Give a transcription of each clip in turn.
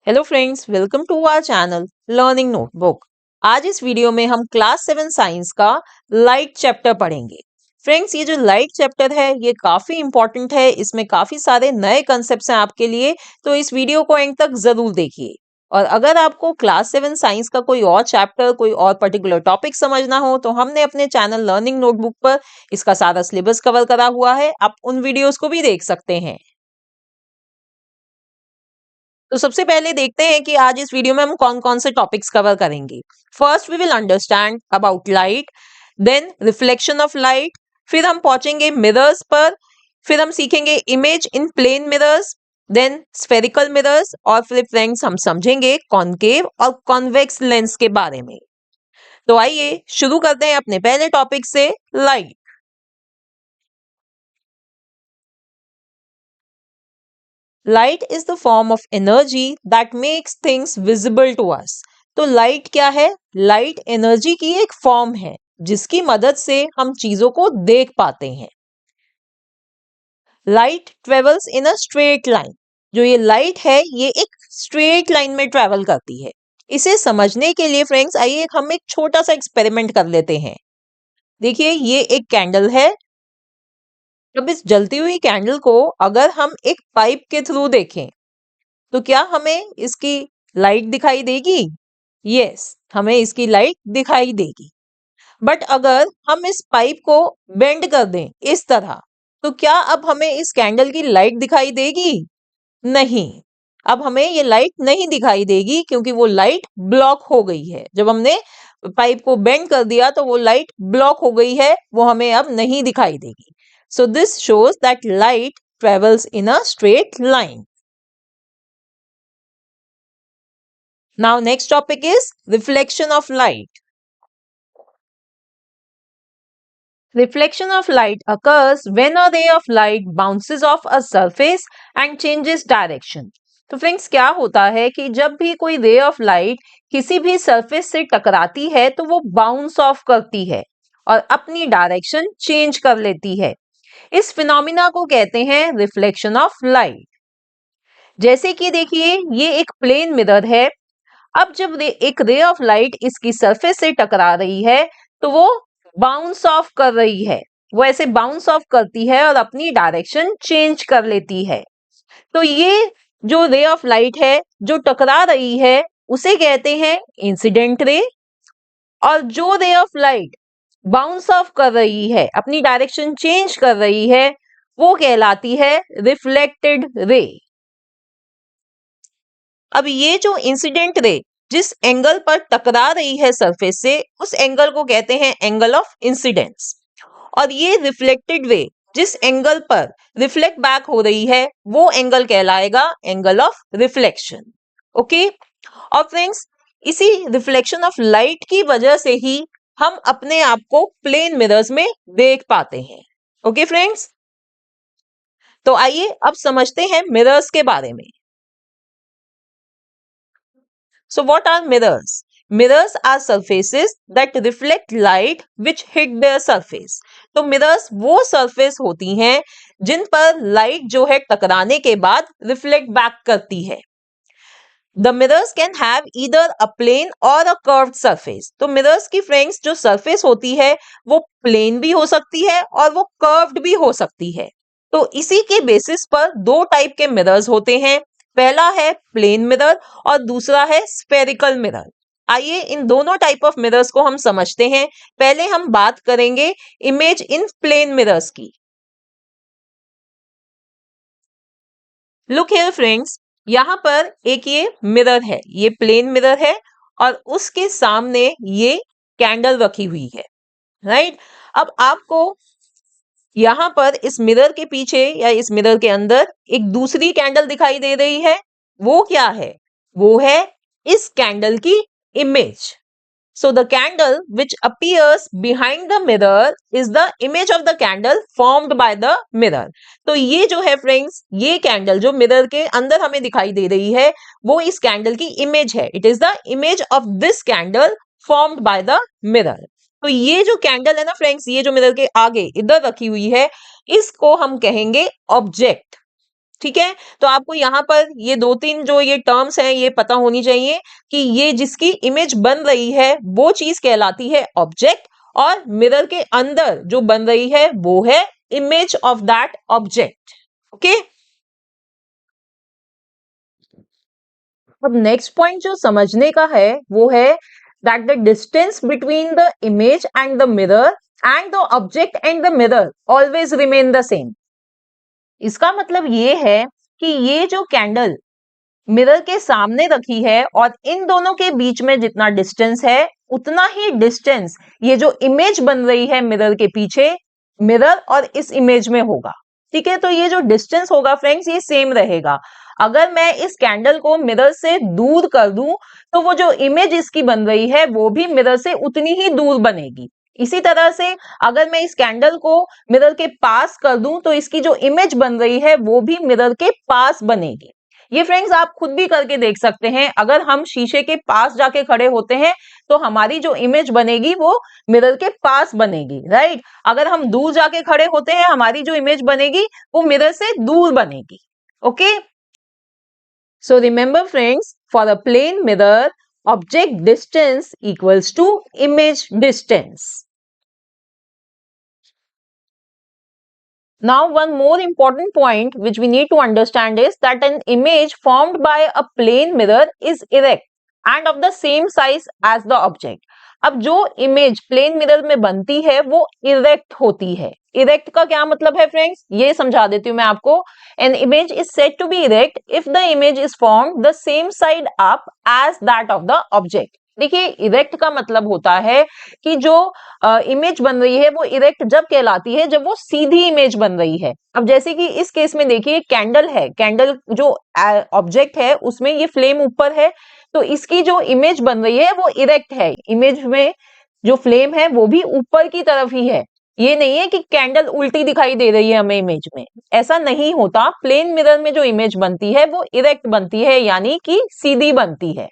Hello friends, welcome to our channel learning notebook. आज इस video में हम क्लास 7 साइंस का लाइट चैप्टर पढ़ेंगे। फ्रेंड्स, ये जो लाइट चैप्टर है ये काफी इंपॉर्टेंट है। इसमें काफी सारे नए कंसेप्ट्स हैं आपके लिए, तो इस वीडियो को एंड तक जरूर देखिए। और अगर आपको क्लास 7 साइंस का कोई और चैप्टर, कोई और पर्टिकुलर टॉपिक समझना हो तो हमने अपने चैनल लर्निंग नोटबुक पर इसका सारा सिलेबस कवर करा हुआ है। आप उन वीडियोस को भी देख सकते हैं। तो सबसे पहले देखते हैं कि आज इस वीडियो में हम कौन कौन से टॉपिक्स कवर करेंगे। First we will understand about light, then reflection of light, फिर हम पहुंचेंगे मिरर्स पर, फिर हम सीखेंगे image in plane mirrors, then spherical mirrors, और फिर फ्रेंड्स हम समझेंगे कॉनकेव और कॉन्वेक्स लेंस के बारे में। तो आइए शुरू करते हैं अपने पहले टॉपिक से, light. Light is the form of energy that makes things visible to us. तो लाइट क्या है? लाइट एनर्जी की एक फॉर्म है जिसकी मदद से हम चीजों को देख पाते हैं। Light travels in a straight line. जो ये लाइट है ये एक स्ट्रेट लाइन में ट्रेवल करती है। इसे समझने के लिए फ्रेंड्स आइए हम एक छोटा सा एक्सपेरिमेंट कर लेते हैं। देखिए, ये एक कैंडल है। अब इस जलती हुई कैंडल को अगर हम एक पाइप के थ्रू देखें तो क्या हमें इसकी लाइट दिखाई देगी? यस, हमें इसकी लाइट दिखाई देगी। बट अगर हम इस पाइप को बेंड कर दें इस तरह, तो क्या अब हमें इस कैंडल की लाइट दिखाई देगी? नहीं, अब हमें ये लाइट नहीं दिखाई देगी क्योंकि वो लाइट ब्लॉक हो गई है। जब हमने पाइप को बेंड कर दिया तो वो लाइट ब्लॉक हो गई है, वो हमें अब नहीं दिखाई देगी। So this shows that light travels in a straight line. Now next topic is reflection of light. Reflection of light occurs when a ray of light bounces off a surface and changes direction. तो friends क्या होता है कि जब भी कोई ray of light किसी भी सरफेस से टकराती है तो वो बाउंस ऑफ करती है और अपनी डायरेक्शन चेंज कर लेती है। इस फिनोमिना को कहते हैं रिफ्लेक्शन ऑफ लाइट। जैसे कि देखिए, ये एक प्लेन मिरर है। अब जब एक रे ऑफ लाइट इसकी सरफेस से टकरा रही है तो वो बाउंस ऑफ कर रही है। वो ऐसे बाउंस ऑफ करती है और अपनी डायरेक्शन चेंज कर लेती है। तो ये जो रे ऑफ लाइट है जो टकरा रही है उसे कहते हैं इंसिडेंट रे, और जो ray of light bounce off कर रही है, अपनी डायरेक्शन चेंज कर रही है, वो कहलाती है रिफ्लेक्टेड रे। अब ये जो इंसिडेंट रे जिस एंगल पर टकरा रही है सरफेस से, उस एंगल को कहते हैं एंगल ऑफ इंसिडेंस। और ये रिफ्लेक्टेड रे जिस एंगल पर रिफ्लेक्ट बैक हो रही है वो एंगल कहलाएगा एंगल ऑफ रिफ्लेक्शन। ओके। और फ्रेंड्स, इसी रिफ्लेक्शन ऑफ लाइट की वजह से ही हम अपने आप को प्लेन मिरर्स में देख पाते हैं। ओके फ्रेंड्स, तो आइए अब समझते हैं मिरर्स के बारे में। So what are mirrors? Mirrors are surfaces that reflect light which hit their surface. तो mirrors वो surface होती हैं जिन पर light जो है टकराने के बाद reflect back करती है। The mirrors can have either a plane or a curved surface. तो mirrors की friends जो surface होती है वो plane भी हो सकती है और वो curved भी हो सकती है। तो इसी के बेसिस पर दो टाइप के मिरर्स होते हैं। पहला है प्लेन मिरर और दूसरा है स्फेरिकल मिरर। आइए इन दोनों टाइप ऑफ मिरर्स को हम समझते हैं। पहले हम बात करेंगे इमेज इन प्लेन मिरर्स की। लुक हियर फ्रेंड्स, यहाँ पर एक ये मिरर है, ये प्लेन मिरर है और उसके सामने ये कैंडल रखी हुई है, राइट। अब आपको यहां पर इस मिरर के पीछे या इस मिरर के अंदर एक दूसरी कैंडल दिखाई दे रही है। वो क्या है? वो है इस कैंडल की image. So the candle which appears behind the mirror is the image of the candle formed by the mirror. तो ये जो है फ्रेंड्स, ये कैंडल जो मिरर के अंदर हमें दिखाई दे रही है वो इस कैंडल की इमेज है। It is the image of this candle formed by the mirror. तो ये जो कैंडल है ना फ्रेंड्स, ये जो मिरर के आगे इधर रखी हुई है, इसको हम कहेंगे ऑब्जेक्ट। ठीक है, तो आपको यहाँ पर ये दो तीन जो ये टर्म्स हैं ये पता होनी चाहिए कि ये जिसकी इमेज बन रही है वो चीज कहलाती है ऑब्जेक्ट, और मिरर के अंदर जो बन रही है वो है image of that object. Okay, अब नेक्स्ट पॉइंट जो समझने का है वो है that the distance between the image and the mirror and the object and the mirror always remain the same. इसका मतलब ये है कि ये जो कैंडल मिरर के सामने रखी है और इन दोनों के बीच में जितना डिस्टेंस है उतना ही डिस्टेंस ये जो इमेज बन रही है मिरर के पीछे, मिरर और इस इमेज में होगा। ठीक है, तो ये जो डिस्टेंस होगा फ्रेंड्स ये सेम रहेगा। अगर मैं इस कैंडल को मिरर से दूर कर दूं तो वो जो इमेज इसकी बन रही है वो भी मिरर से उतनी ही दूर बनेगी। इसी तरह से अगर मैं इस कैंडल को मिरर के पास कर दूं तो इसकी जो इमेज बन रही है वो भी मिरर के पास बनेगी। ये फ्रेंड्स आप खुद भी करके देख सकते हैं, अगर हम शीशे के पास जाके खड़े होते हैं तो हमारी जो इमेज बनेगी वो मिरर के पास बनेगी, राइट। अगर हम दूर जाके खड़े होते हैं हमारी जो इमेज बनेगी वो मिरर से दूर बनेगी। Okay, so remember friends, for a plane mirror object distance equals to image distance. Now, one more important point which we need to understand is that an image formed by a plane mirror is erect and of the same size as the object. अब जो image plane mirror में बनती है वो erect होती है। Erect का क्या मतलब है फ्रेंड्स, ये समझा देती हूँ मैं आपको। An image is said to be erect if the image is formed the same side up as that of the object. देखिए, इरेक्ट का मतलब होता है कि जो इमेज बन रही है वो इरेक्ट जब कहलाती है जब वो सीधी इमेज बन रही है। अब जैसे कि इस केस में देखिए कैंडल है, कैंडल जो ऑब्जेक्ट है उसमें ये फ्लेम ऊपर है, तो इसकी जो इमेज बन रही है वो इरेक्ट है। इमेज में जो फ्लेम है वो भी ऊपर की तरफ ही है। ये नहीं है कि कैंडल उल्टी दिखाई दे रही है हमें इमेज में, ऐसा नहीं होता। प्लेन मिरर में जो इमेज बनती है वो इरेक्ट बनती है, यानी कि सीधी बनती है।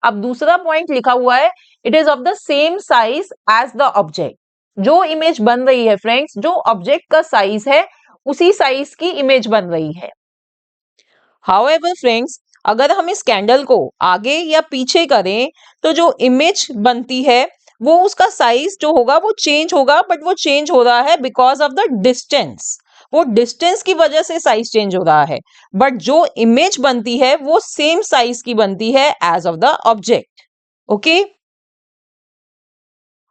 अब दूसरा पॉइंट लिखा हुआ है it is of the same size as the object. जो इमेज बन रही है फ्रेंड्स, जो ऑब्जेक्ट का साइज है उसी साइज की इमेज बन रही है। हाउएवर फ्रेंड्स, अगर हम इस कैंडल को आगे या पीछे करें तो जो इमेज बनती है वो उसका साइज जो होगा वो चेंज होगा, बट वो चेंज हो रहा है बिकॉज ऑफ द डिस्टेंस। वो डिस्टेंस की वजह से साइज चेंज हो रहा है, बट जो इमेज बनती है वो सेम साइज की बनती है as of the object. Okay,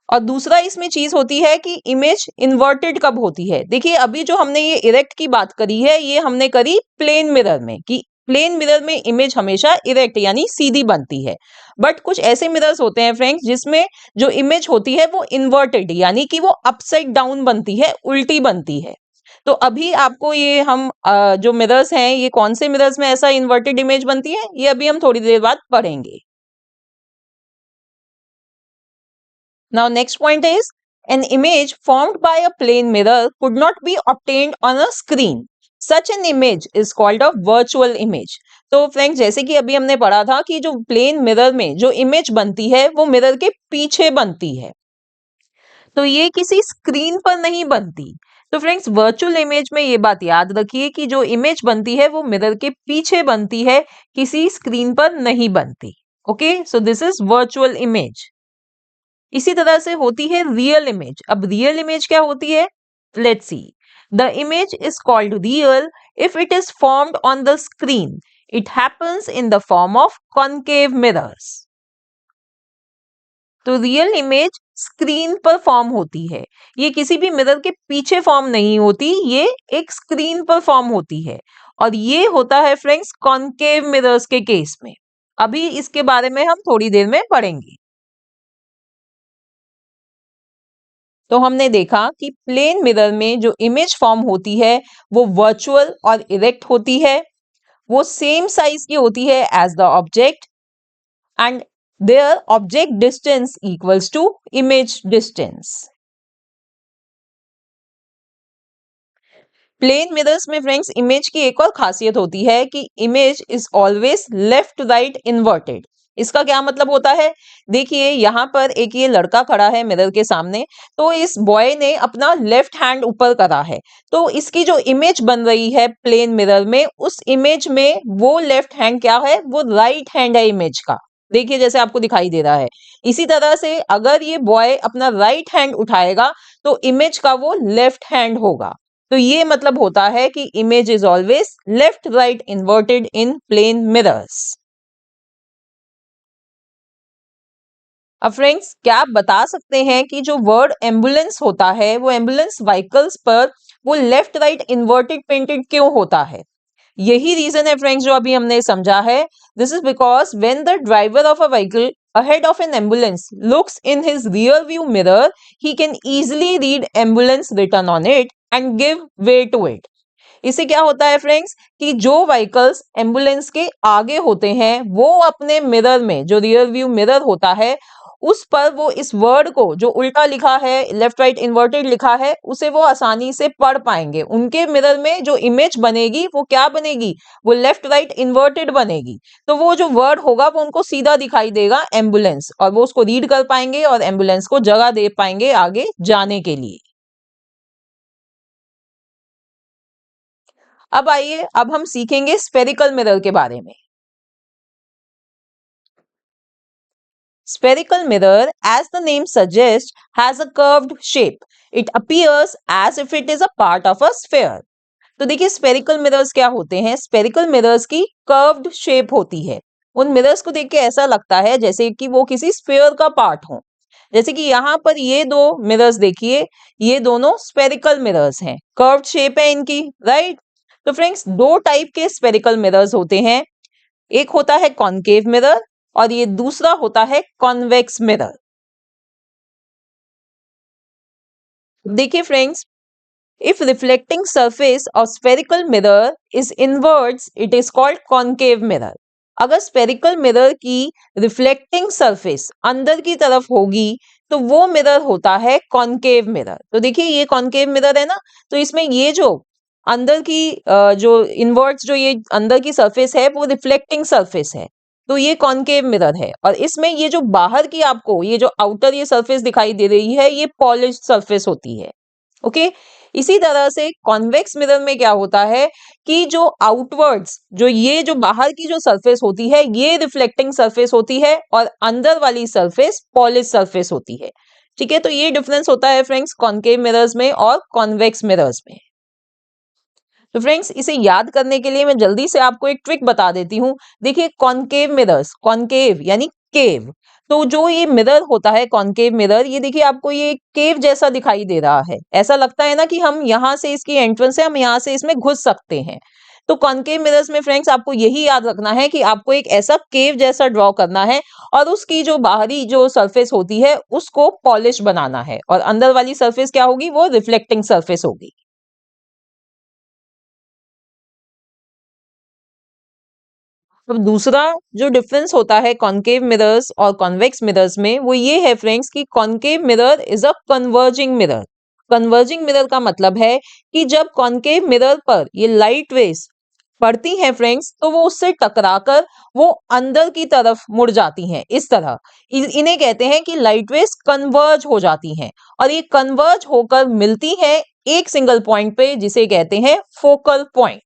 और दूसरा इसमें चीज होती है कि इमेज इन्वर्टेड कब होती है। देखिए, अभी जो हमने ये इरेक्ट की बात करी है ये हमने करी प्लेन मिरर में, कि प्लेन मिरर में इमेज हमेशा इरेक्ट यानी सीधी बनती है। बट कुछ ऐसे मिरर्स होते हैं फ्रेंड्स जिसमें जो इमेज होती है वो इन्वर्टेड यानी कि वो अपसाइड डाउन बनती है, उल्टी बनती है। तो अभी आपको ये हम जो मिरर्स हैं ये कौन से मिरर्स में ऐसा इन्वर्टेड इमेज बनती है ये अभी हम थोड़ी देर बाद पढ़ेंगे। Now, next point is an image formed by a plane mirror could not be obtained on a screen. Such an image is called a virtual image. तो फ्रेंड्स, जैसे कि अभी हमने पढ़ा था कि जो प्लेन मिरर में जो इमेज बनती है वो मिरर के पीछे बनती है, तो ये किसी स्क्रीन पर नहीं बनती। तो फ्रेंड्स, वर्चुअल इमेज में ये बात याद रखिए कि जो इमेज बनती है वो मिरर के पीछे बनती है, किसी स्क्रीन पर नहीं बनती। Okay, so this is virtual image. इसी तरह से होती है रियल इमेज। अब रियल इमेज क्या होती है, let's see. The image is called real if it is formed on the screen. It happens in the form of concave mirrors. तो रियल इमेज स्क्रीन पर फॉर्म होती है, ये किसी भी मिरर के पीछे फॉर्म नहीं होती, ये एक स्क्रीन पर फॉर्म होती है। और ये होता है फ्रेंड्स कॉनकेव मिरर्स के केस में। अभी इसके बारे में हम थोड़ी देर में पढ़ेंगे। तो हमने देखा कि प्लेन मिरर में जो इमेज फॉर्म होती है वो वर्चुअल और इरेक्ट होती है, वो सेम साइज की होती है as the object, and their object distance equals to image distance. Plane mirrors में फ्रेंड्स इमेज की एक और खासियत होती है कि image is always left right inverted. इसका क्या मतलब होता है? देखिए यहाँ पर एक ये लड़का खड़ा है मिरर के सामने, तो इस बॉय ने अपना लेफ्ट हैंड ऊपर करा है, तो इसकी जो इमेज बन रही है प्लेन मिरर में, उस इमेज में वो लेफ्ट हैंड क्या है? वो राइट हैंड है इमेज का। देखिए जैसे आपको दिखाई दे रहा है। इसी तरह से अगर ये बॉय अपना राइट हैंड उठाएगा तो इमेज का वो लेफ्ट हैंड होगा। तो ये मतलब होता है कि image is always left right inverted in plane mirrors. अब फ्रेंड्स क्या आप बता सकते हैं कि जो वर्ड एम्बुलेंस होता है वो एम्बुलेंस व्हीकल्स पर वो लेफ्ट राइट इन्वर्टेड पेंटेड क्यों होता है? यही रीजन है फ्रेंड्स जो अभी हमने समझा है। This is because when the driver of a vehicle ahead of an ambulance looks in his rear view mirror, he can easily read ambulance written on it and give way to it. इससे क्या होता है friends कि जो vehicles ambulance के आगे होते हैं वो अपने मिरर में, जो रियर व्यू मिरर होता है, उस पर वो इस वर्ड को जो उल्टा लिखा है, लेफ्ट राइट इन्वर्टेड लिखा है, उसे वो आसानी से पढ़ पाएंगे। उनके मिरर में जो इमेज बनेगी वो क्या बनेगी? वो लेफ्ट राइट इन्वर्टेड बनेगी। तो वो जो वर्ड होगा वो उनको सीधा दिखाई देगा एम्बुलेंस, और वो उसको रीड कर पाएंगे और एम्बुलेंस को जगह दे पाएंगे आगे जाने के लिए। अब आइए, अब हम सीखेंगे स्फेरिकल मिरर के बारे में। Spherical mirror, as the name suggests, has a curved shape. It appears as if it is a part of a sphere. तो देखिए स्पेरिकल मिरर्स क्या होते हैं? स्पेरिकल मिरर्स की कर्व्ड शेप होती है। उन मिरर्स को देख के ऐसा लगता है जैसे कि वो किसी स्फेयर का पार्ट हो। जैसे कि यहाँ पर ये दो मिरर्स देखिए, ये दोनों स्पेरिकल मिरर्स हैं, कर्व्ड शेप है इनकी, राइट? तो फ्रेंड्स दो टाइप के स्पेरिकल मिरर्स होते हैं, एक होता है कॉनकेव मिरर और ये दूसरा होता है कॉन्वेक्स मिरर। देखिए friends, if reflecting surface of spherical mirror is inwards it is called concave mirror. अगर स्फेरिकल मिरर की रिफ्लेक्टिंग सरफेस अंदर की तरफ होगी तो वो मिरर होता है कॉनकेव मिरर। तो देखिए ये कॉनकेव मिरर है ना, तो इसमें ये जो अंदर की जो इनवर्ड्स जो ये अंदर की सरफेस है वो रिफ्लेक्टिंग सरफेस है, तो ये कॉनकेव मिरर है। और इसमें ये जो बाहर की आपको ये जो आउटर ये सरफेस दिखाई दे रही है ये पॉलिश सरफेस होती है। ओके, इसी तरह से कॉन्वेक्स मिरर में क्या होता है कि जो आउटवर्ड्स जो ये जो बाहर की जो सरफेस होती है ये रिफ्लेक्टिंग सरफेस होती है और अंदर वाली सरफेस पॉलिश सरफेस होती है। ठीक है, तो ये डिफरेंस होता है फ्रेंड्स कॉनकेव मिरर्स में और कॉन्वेक्स मिरर्स में। तो फ्रेंड्स इसे याद करने के लिए मैं जल्दी से आपको एक ट्रिक बता देती हूँ। देखिए कॉनकेव मिरर्स, कॉनकेव यानी केव, तो जो ये मिरर होता है कॉनकेव मिरर, ये देखिए आपको ये केव जैसा दिखाई दे रहा है, ऐसा लगता है ना कि हम यहाँ से इसकी एंट्रेंस है, हम यहाँ से इसमें घुस सकते हैं। तो कॉनकेव मिरर्स में फ्रेंड्स आपको यही याद रखना है कि आपको एक ऐसा केव जैसा ड्रॉ करना है और उसकी जो बाहरी जो सरफेस होती है उसको पॉलिश बनाना है और अंदर वाली सरफेस क्या होगी? वो रिफ्लेक्टिंग सरफेस होगी। अब दूसरा जो डिफरेंस होता है कॉनकेव मिरर्स और कॉन्वेक्स मिरर्स में वो ये है फ्रेंड्स कि concave mirror is a converging mirror. Converging mirror का मतलब है कि जब कॉनकेव मिरर पर ये लाइट रेस पड़ती हैं फ्रेंड्स तो वो उससे टकराकर वो अंदर की तरफ मुड़ जाती हैं, इस तरह इन्हें कहते हैं कि लाइट रेस कन्वर्ज हो जाती हैं और ये कन्वर्ज होकर मिलती हैं एक सिंगल पॉइंट पे जिसे कहते हैं फोकल पॉइंट।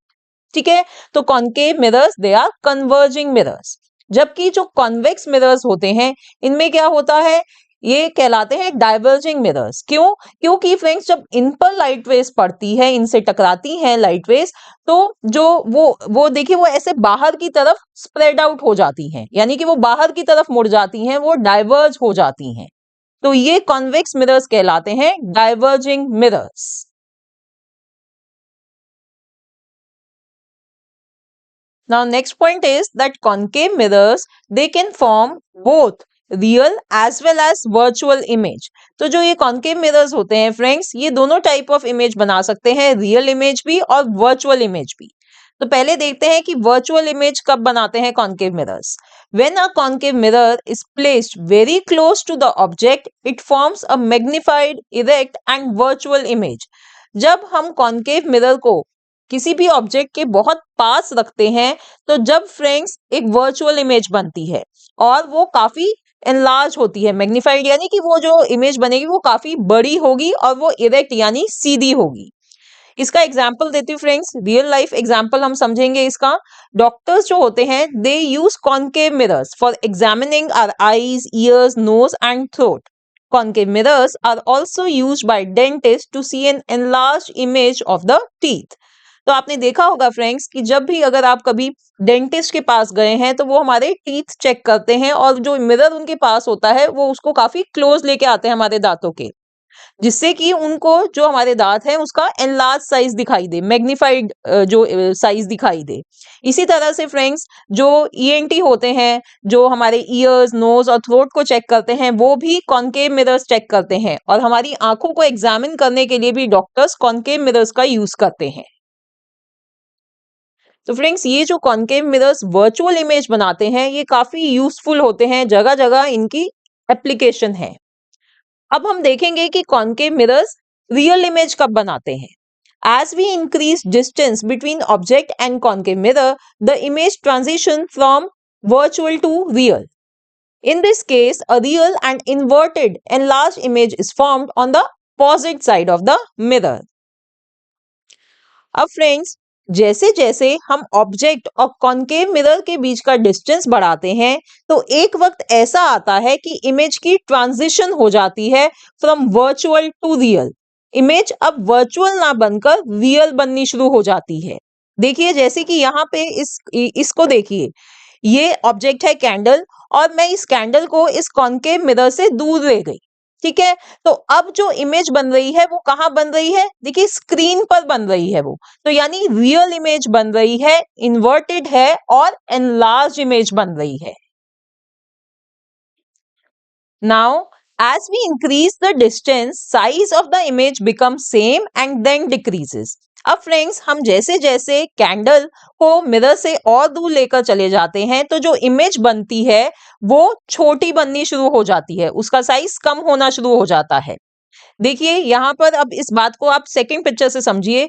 ठीक है, तो concave mirrors they are converging mirrors, जबकि जो कॉन्वेक्स मिरर्स होते हैं इनमें क्या होता है? ये कहलाते हैं डाइवर्जिंग मिरर्स। क्यों? क्योंकि फ्रेंड्स जब इन पर लाइट रेस पड़ती है, इनसे टकराती हैं लाइट रेस, तो जो वो देखिए वो ऐसे बाहर की तरफ स्प्रेड आउट हो जाती हैं, यानी कि वो बाहर की तरफ मुड़ जाती हैं, वो डाइवर्ज हो जाती हैं। तो ये कॉन्वेक्स मिरर्स कहलाते हैं diverging mirrors. Now next point is that concave mirrors they can form both real as well as virtual image। तो जो ये concave mirrors होते हैं फ्रेंड्स ये दोनों टाइप ऑफ इमेज बना सकते हैं, रियल इमेज भी और वर्चुअल इमेज भी। तो पहले देखते हैं कि वर्चुअल इमेज कब बनाते हैं concave mirrors। When a concave mirror is placed very close to the object, it forms a magnified, erect and virtual image। जब हम concave mirror को किसी भी ऑब्जेक्ट के बहुत पास रखते हैं तो जब फ्रेंड्स एक वर्चुअल इमेज बनती है। और वो काफी एनलार्ज होती है। मैग्नीफाइड यानी कि वो जो इमेज बनेगी वो काफी बड़ी होगी और वो इरेक्ट यानी सीधी होगी। इसका एग्जाम्पल देती हूँ फ्रेंड्स, रियल लाइफ एग्जाम्पल हम समझेंगे इसका। डॉक्टर्स जो होते हैं they use concave mirrors for examining our eyes, ears, nose and throat. Concave mirrors are also used by dentists to see an enlarged image of the teeth. तो आपने देखा होगा फ्रेंड्स कि जब भी अगर आप कभी डेंटिस्ट के पास गए हैं तो वो हमारे टीथ चेक करते हैं और जो मिरर उनके पास होता है वो उसको काफी क्लोज लेके आते हैं हमारे दांतों के, जिससे कि उनको जो हमारे दांत है उसका एनलार्ज साइज दिखाई दे, मैग्नीफाइड जो साइज दिखाई दे। इसी तरह से फ्रेंड्स जो ईएनटी होते हैं, जो हमारे ईयर्स, नोज और थ्रोट को चेक करते हैं, वो भी कॉन्केव मिरर्स चेक करते हैं और हमारी आंखों को एग्जामिन करने के लिए भी डॉक्टर्स कॉन्केव मिरर्स का यूज करते हैं। तो फ्रेंड्स ये जो कॉन्केव मिरर्स वर्चुअल इमेज बनाते हैं ये काफी यूजफुल होते हैं, जगह जगह इनकी एप्लीकेशन है। अब हम देखेंगे कि कॉन्केव मिरर्स रियल इमेज कब बनाते हैं। As we increase distance between object and concave mirror, the image transition from virtual to real. In this case, a real and inverted enlarged image is formed on the opposite side of the mirror. अब friends जैसे जैसे हम object और concave mirror के बीच का distance बढ़ाते हैं तो एक वक्त ऐसा आता है कि इमेज की ट्रांजिशन हो जाती है from virtual to real. Image अब वर्चुअल ना बनकर रियल बननी शुरू हो जाती है। देखिए जैसे कि यहाँ पे इसको देखिए, ये ऑब्जेक्ट है कैंडल और मैं इस कैंडल को इस कॉन्केव मिरर से दूर ले गई, ठीक है। तो अब जो इमेज बन रही है वो कहाँ बन रही है, देखिए स्क्रीन पर बन रही है वो, तो यानी रियल इमेज बन रही है, इन्वर्टेड है और एनलार्ज इमेज बन रही है। Now, as we increase the distance, size of the image becomes same and then decreases. अब फ्रेंड्स हम जैसे जैसे कैंडल को मिरर से और दूर लेकर चले जाते हैं तो जो इमेज बनती है वो छोटी बननी शुरू हो जाती है, उसका साइज कम होना शुरू हो जाता है। देखिए यहाँ पर अब इस बात को आप सेकंड पिक्चर से समझिए।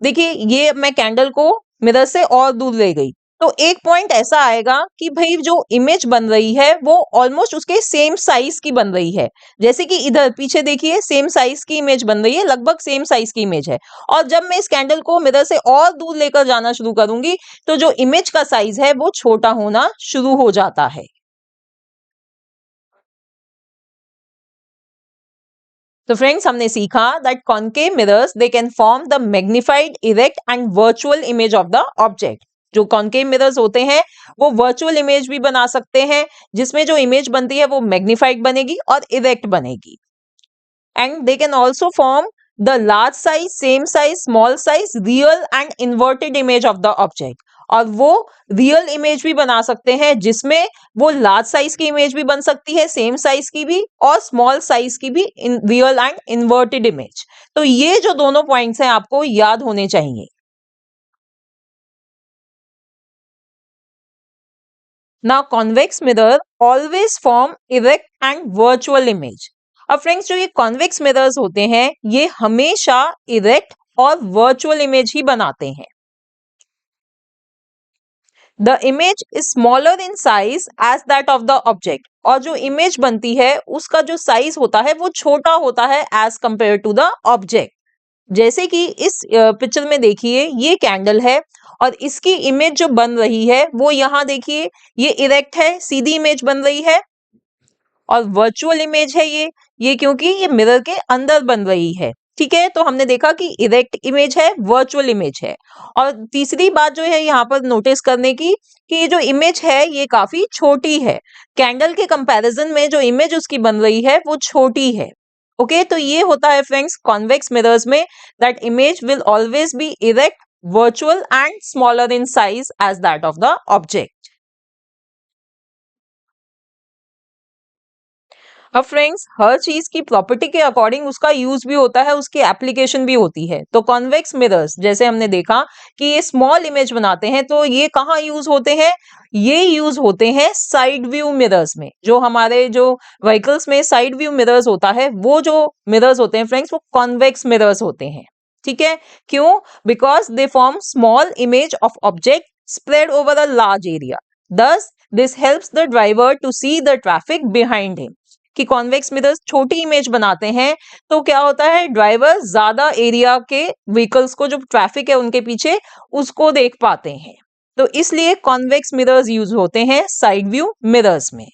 देखिए ये मैं कैंडल को मिरर से और दूर ले गई तो एक पॉइंट ऐसा आएगा कि भाई जो इमेज बन रही है वो ऑलमोस्ट उसके सेम साइज की बन रही है। जैसे कि इधर पीछे देखिए सेम साइज की इमेज बन रही है, लगभग सेम साइज की इमेज है। और जब मैं इस कैंडल को मिरर से और दूर लेकर जाना शुरू करूंगी तो जो इमेज का साइज है वो छोटा होना शुरू हो जाता है। तो फ्रेंड्स हमने सीखा that concave mirrors they can form the magnified, erect and virtual image of the object. जो कॉन्केव मिरर्स होते हैं वो वर्चुअल इमेज भी बना सकते हैं जिसमें जो इमेज बनती है वो मैग्निफाइड बनेगी और इरेक्ट बनेगी। And they can also form the large size, same size, small size, real and inverted image of the object. और वो रियल इमेज भी बना सकते हैं जिसमें वो लार्ज साइज की इमेज भी बन सकती है, सेम साइज की भी, और स्मॉल साइज की भी, in real and inverted image. तो ये जो दोनों पॉइंट्स हैं आपको याद होने चाहिए। Now convex mirror always form erect and virtual image. अब फ्रेंड्स जो ये कॉन्वेक्स मिरर्स होते हैं ये हमेशा इरेक्ट और वर्चुअल इमेज ही बनाते हैं। The image is smaller in size as that of the object, और जो इमेज बनती है उसका जो साइज होता है वो छोटा होता है as compare to the object. जैसे कि इस पिक्चर में देखिए ये कैंडल है और इसकी इमेज जो बन रही है वो यहाँ देखिए ये इरेक्ट है, सीधी इमेज बन रही है, और वर्चुअल इमेज है ये क्योंकि ये मिरर के अंदर बन रही है। ठीक है, तो हमने देखा कि इरेक्ट इमेज है, वर्चुअल इमेज है। और तीसरी बात जो है यहाँ पर नोटिस करने की कि ये जो इमेज है ये काफी छोटी है, कैंडल के कंपैरिजन में जो इमेज उसकी बन रही है वो छोटी है। ओके, तो ये होता है फ्रेंड्स कॉन्वेक्स मिरर्स में that image will always be erect, virtual and smaller in size as that of the object. अब फ्रेंड्स हर चीज की प्रॉपर्टी के अकॉर्डिंग उसका यूज भी होता है, उसकी एप्लीकेशन भी होती है। तो कॉन्वेक्स मिरर्स जैसे हमने देखा कि ये स्मॉल इमेज बनाते हैं, तो ये कहाँ यूज होते हैं, ये यूज होते हैं साइड व्यू मिरर्स में। जो हमारे जो व्हीकल्स में साइड व्यू मिरर्स होता है वो जो मिरर्स होते हैं फ्रेंड्स वो कॉन्वेक्स मिरर्स होते हैं। ठीक है, क्यों? Because they form small image of object spread over a large area, thus this helps the driver to see the traffic behind him. कि कॉन्वेक्स मिरर्स छोटी इमेज बनाते हैं तो क्या होता है, ड्राइवर ज्यादा एरिया के व्हीकल्स को, जो ट्रैफिक है उनके पीछे, उसको देख पाते हैं। तो इसलिए कॉन्वेक्स मिरर्स यूज होते हैं साइड व्यू मिरर्स में।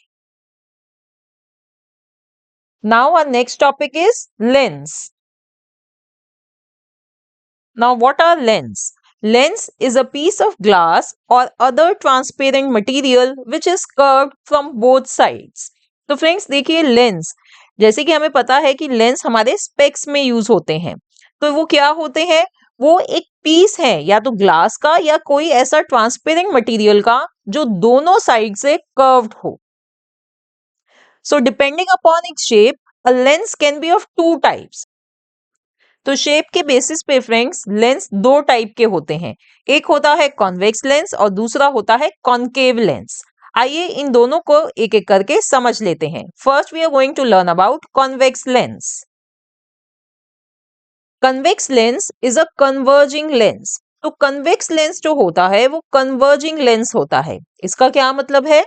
Now our next topic is lens. Now, what are lens? Lens is a piece of glass or other transparent material which is curved from both sides. तो friends देखिए, lens, जैसे कि हमें पता है कि lens हमारे स्पेक्स में यूज होते हैं, तो वो क्या होते हैं, वो एक पीस है या तो ग्लास का या कोई ऐसा ट्रांसपेरेंट मटेरियल का जो दोनों साइड से कर्व्ड हो। So depending upon its shape, a lens can be of two types. तो शेप के बेसिस पे फ्रेंड्स लेंस दो टाइप के होते हैं, एक होता है कॉन्वेक्स लेंस और दूसरा होता है कॉन्केव लेंस। आइए इन दोनों को एक एक करके समझ लेते हैं। First we are going to learn about convex lens. Convex lens is a converging lens. तो कन्वेक्स लेंस जो होता है वो कन्वर्जिंग लेंस होता है। इसका क्या मतलब है,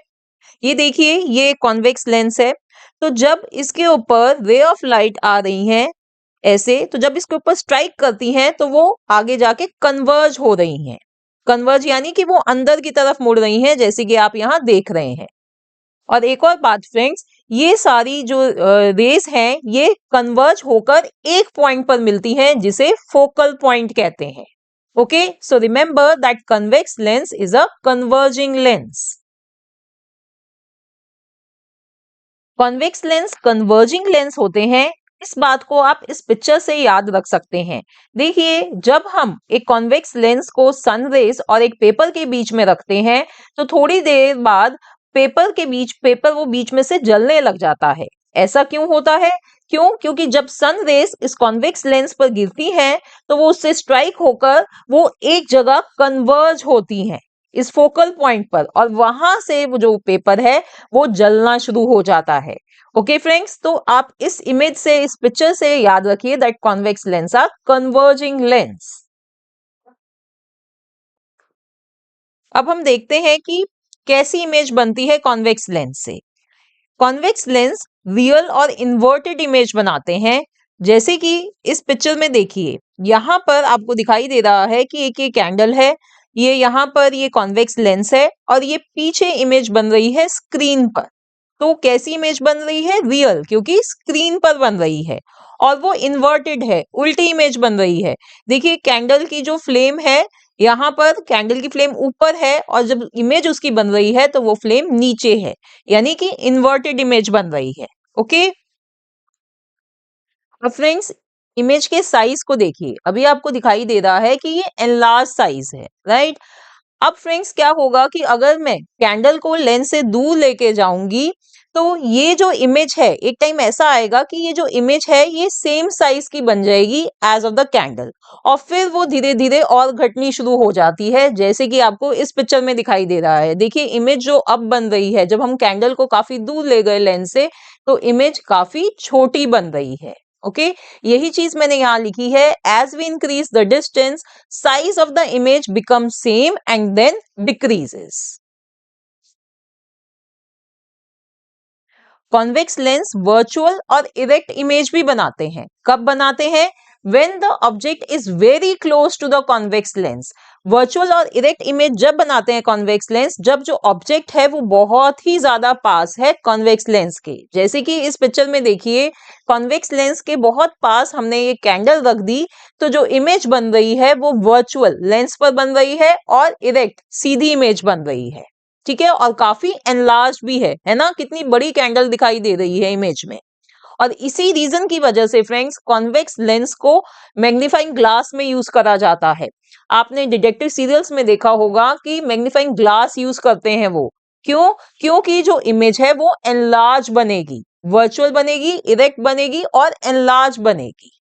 ये देखिए, ये कॉन्वेक्स लेंस है, तो जब इसके ऊपर रे ऑफ लाइट आ रही है ऐसे, तो जब इसके ऊपर स्ट्राइक करती हैं तो वो आगे जाके कन्वर्ज हो रही हैं। कन्वर्ज यानी कि वो अंदर की तरफ मुड़ रही हैं, जैसे कि आप यहाँ देख रहे हैं। और एक और बात फ्रेंड्स, ये सारी जो रेस हैं ये कन्वर्ज होकर एक पॉइंट पर मिलती हैं जिसे फोकल पॉइंट कहते हैं। Okay, so remember that convex lens is a converging lens. Convex lens converging lens होते हैं, इस बात को आप इस पिक्चर से याद रख सकते हैं। देखिए, जब हम एक कॉन्वेक्स लेंस को सन रेज और एक पेपर के बीच में रखते हैं तो थोड़ी देर बाद पेपर वो बीच में से जलने लग जाता है। ऐसा क्यों होता है, क्योंकि जब सन रेज इस कॉन्वेक्स लेंस पर गिरती हैं तो वो उससे स्ट्राइक होकर वो एक जगह कन्वर्ज होती हैं इस फोकल पॉइंट पर, और वहां से वो जो पेपर है वो जलना शुरू हो जाता है। ओके फ्रेंड्स, तो आप इस इमेज से, इस पिक्चर से याद रखिए that convex lens are converging lens. अब हम देखते हैं कि कैसी इमेज बनती है कॉन्वेक्स लेंस से। कॉन्वेक्स लेंस रियल और इन्वर्टेड इमेज बनाते हैं, जैसे कि इस पिक्चर में देखिए, यहाँ पर आपको दिखाई दे रहा है कि एक ये कैंडल है, ये यहाँ पर ये कॉन्वेक्स लेंस है और ये पीछे इमेज बन रही है स्क्रीन पर। तो कैसी इमेज बन रही है, रियल, क्योंकि स्क्रीन पर बन रही है। और वो इन्वर्टेड है, उल्टी इमेज बन रही है। देखिए, कैंडल की जो फ्लेम है, यहाँ पर कैंडल की फ्लेम ऊपर है और जब इमेज उसकी बन रही है तो वो फ्लेम नीचे है, यानी कि इन्वर्टेड इमेज बन रही है। ओके, अब फ्रेंड्स इमेज के साइज को देखिए, अभी आपको दिखाई दे रहा है कि ये एनलार्ज साइज है, राइट। अब फ्रेंड्स क्या होगा कि अगर मैं कैंडल को लेंस से दूर लेके जाऊंगी तो ये जो इमेज है, एक टाइम ऐसा आएगा कि ये जो इमेज है ये सेम साइज की बन जाएगी एज ऑफ द कैंडल, और फिर वो धीरे धीरे और घटनी शुरू हो जाती है, जैसे कि आपको इस पिक्चर में दिखाई दे रहा है। देखिए, इमेज जो अब बन रही है, जब हम कैंडल को काफी दूर ले गए लेंस से तो इमेज काफी छोटी बन रही है। ओके, यही चीज मैंने यहाँ लिखी है, as we increase the distance size of the image becomes same and then decreases. Convex lens virtual और इरेक्ट इमेज भी बनाते हैं। कब बनाते हैं, when the object is very close to the convex lens। Virtual और इरेक्ट इमेज जब बनाते हैं कॉन्वेक्स लेंस, जब जो ऑब्जेक्ट है वो बहुत ही ज्यादा पास है कॉन्वेक्स लेंस के। जैसे कि इस पिक्चर में देखिए, कॉन्वेक्स लेंस के बहुत पास हमने ये कैंडल रख दी, तो जो इमेज बन रही है वो वर्चुअल लेंस पर बन रही है और इरेक्ट सीधी इमेज बन रही है। ठीक है, और काफी एनलार्ज भी है ना, कितनी बड़ी कैंडल दिखाई दे रही है इमेज में। और इसी रीजन की वजह से फ्रेंड्स कॉन्वेक्स लेंस को मैग्नीफाइंग ग्लास में यूज करा जाता है। आपने डिटेक्टिव सीरियल्स में देखा होगा कि मैग्नीफाइंग ग्लास यूज करते हैं वो, क्योंकि जो इमेज है वो एनलार्ज बनेगी, वर्चुअल बनेगी, इरेक्ट बनेगी और एनलार्ज बनेगी।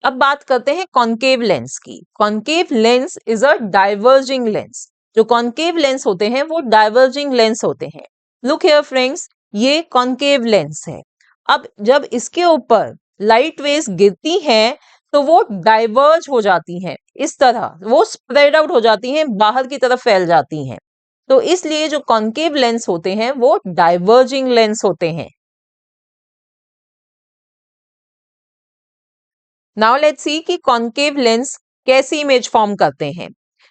अब बात करते हैं कॉन्केव लेंस की। Concave lens is a diverging lens. जो कॉन्केव लेंस होते हैं वो डाइवर्जिंग लेंस होते हैं। लुक हियर फ्रेंड्स, ये कॉन्केव लेंस है। अब जब इसके ऊपर लाइट वेव्स गिरती हैं तो वो डाइवर्ज हो जाती हैं, इस तरह वो स्प्रेड आउट हो जाती हैं, बाहर की तरफ फैल जाती हैं। तो इसलिए जो कॉन्केव लेंस होते हैं वो डाइवर्जिंग लेंस होते हैं। नाउ लेट्स सी कि कॉन्केव लेंस कैसी इमेज फॉर्म करते हैं।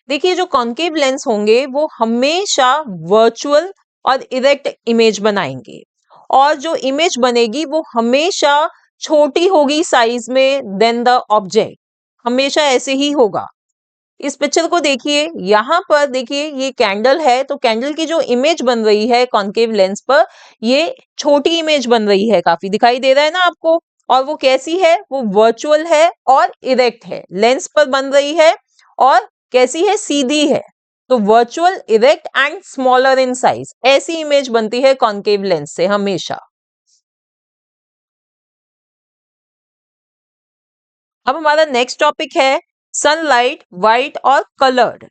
देखिए जो कॉन्केव लेंस होंगे वो हमेशा वर्चुअल और इरेक्ट इमेज बनाएंगे, और जो इमेज बनेगी वो हमेशा छोटी होगी साइज में देन द ऑब्जेक्ट, हमेशा ऐसे ही होगा। इस पिक्चर को देखिए, यहाँ पर देखिए ये कैंडल है, तो कैंडल की जो इमेज बन रही है कॉन्केव लेंस पर, ये छोटी इमेज बन रही है, काफी दिखाई दे रहा है ना आपको। और वो कैसी है, वो वर्चुअल है और इरेक्ट है, लेंस पर बन रही है और कैसी है, सीधी है। तो virtual, erect and smaller in size, ऐसी इमेज बनती है कॉन्केव लेंस से हमेशा। अब हमारा नेक्स्ट टॉपिक है सनलाइट, व्हाइट और कलर्ड।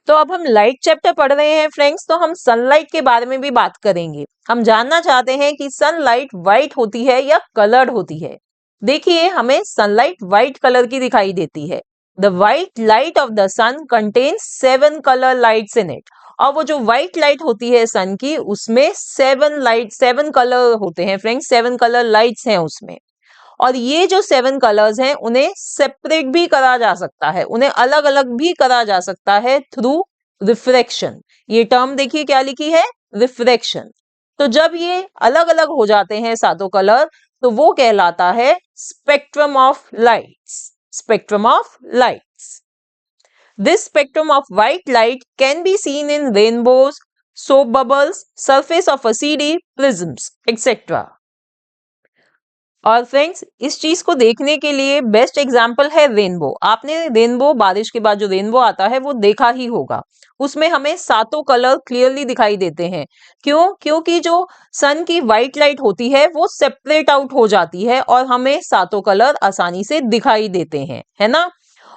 तो अब हम लाइट चैप्टर पढ़ रहे हैं फ्रेंड्स, तो हम सनलाइट के बारे में भी बात करेंगे। हम जानना चाहते हैं कि सनलाइट व्हाइट होती है या कलर्ड होती है। देखिए हमें सनलाइट व्हाइट कलर की दिखाई देती है। The white light of the sun contains 7 colour lights in it. और वो जो व्हाइट लाइट होती है सन की, उसमें 7 कलर होते हैं फ्रेंड्स, 7 कलर लाइट्स हैं उसमें। और ये जो 7 कलर्स हैं उन्हें सेपरेट भी करा जा सकता है, उन्हें अलग अलग भी करा जा सकता है थ्रू रिफ्रैक्शन। ये टर्म देखिए क्या लिखी है, रिफ्रैक्शन। तो जब ये अलग अलग हो जाते हैं सातों कलर, तो वो कहलाता है spectrum of lights. Spectrum of lights. This spectrum of white light can be seen in rainbows, soap bubbles, surface of a CD, prisms, etc. और फ्रेंड्स इस चीज को देखने के लिए बेस्ट एग्जाम्पल है रेनबो। आपने रेनबो, बारिश के बाद जो रेनबो आता है वो देखा ही होगा। उसमें हमें सातों कलर क्लियरली दिखाई देते हैं। क्यों? क्योंकि जो सन की व्हाइट लाइट होती है वो सेपरेट आउट हो जाती है और हमें सातों कलर आसानी से दिखाई देते हैं, है ना।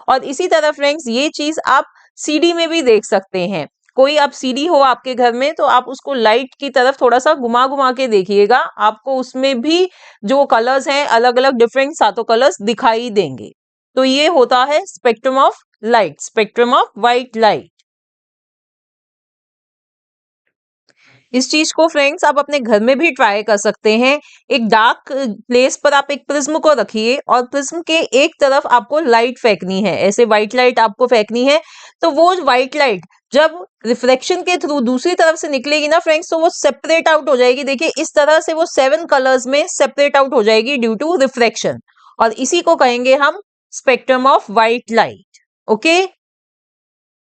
और इसी तरह फ्रेंड्स ये चीज आप सीडी में भी देख सकते हैं। कोई आप सीडी हो आपके घर में, तो आप उसको लाइट की तरफ थोड़ा सा घुमा घुमा के देखिएगा, आपको उसमें भी जो कलर्स हैं अलग अलग डिफरेंट सातों कलर्स दिखाई देंगे। तो ये होता है spectrum of light, spectrum of white light. इस चीज को फ्रेंड्स आप अपने घर में भी ट्राई कर सकते हैं। एक डार्क प्लेस पर आप एक प्रिज्म को रखिए और प्रिज्म के एक तरफ आपको लाइट फेंकनी है, ऐसे व्हाइट लाइट आपको फेंकनी है। तो वो व्हाइट लाइट जब रिफ्लेक्शन के थ्रू दूसरी तरफ से निकलेगी ना फ्रेंड्स, तो वो सेपरेट आउट हो जाएगी। देखिए इस तरह से वो 7 कलर्स में सेपरेट आउट हो जाएगी ड्यू टू रिफ्लेक्शन, और इसी को कहेंगे हम spectrum of white light. Okay.